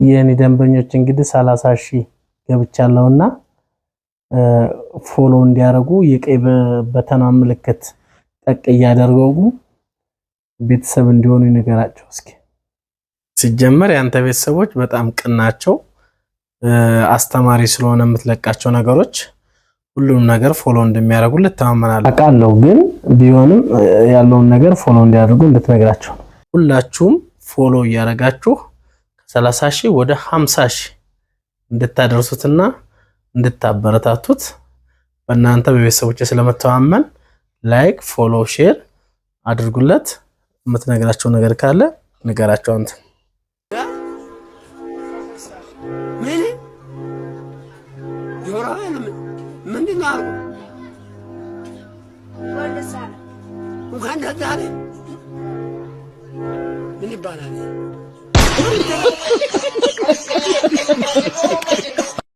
የኔ ደንበኞች እንግዲህ 30,000 ገብቻለሁና ፎሎ እንዲያረጉ የቀይ በተና ምልክት ጠቅ ያደርገው ቤተሰብ እንዲሆኑ ይነገራቸው እስኪ ሲጀመር ያንተ ቤተሰቦች በጣም ቅናቸው አስተማሪ ስለሆነ የምትለቃቸው ነገሮች ሁሉም ነገር ፎሎ እንደሚያደርጉልህ ተማመናለሁ አቃለው ግን ቢሆንም ያለውን ነገር ፎሎ እንዲያደርጉ እንድትነግራቸው ሁላችሁም ፎሎ ያረጋችሁ ከ30,000 ወደ 50,000 እንድታደርሱትና እንድታበረታቱት በእናንተ በቤተሰቦች ስለመተማመን ላይክ ፎሎ ሼር አድርጉለት የምትነግራቸው ነገር ካለ ንገራቸው አንተ ምንድነው ወለሳ እንኳን ከዛሬ ምን ይባላል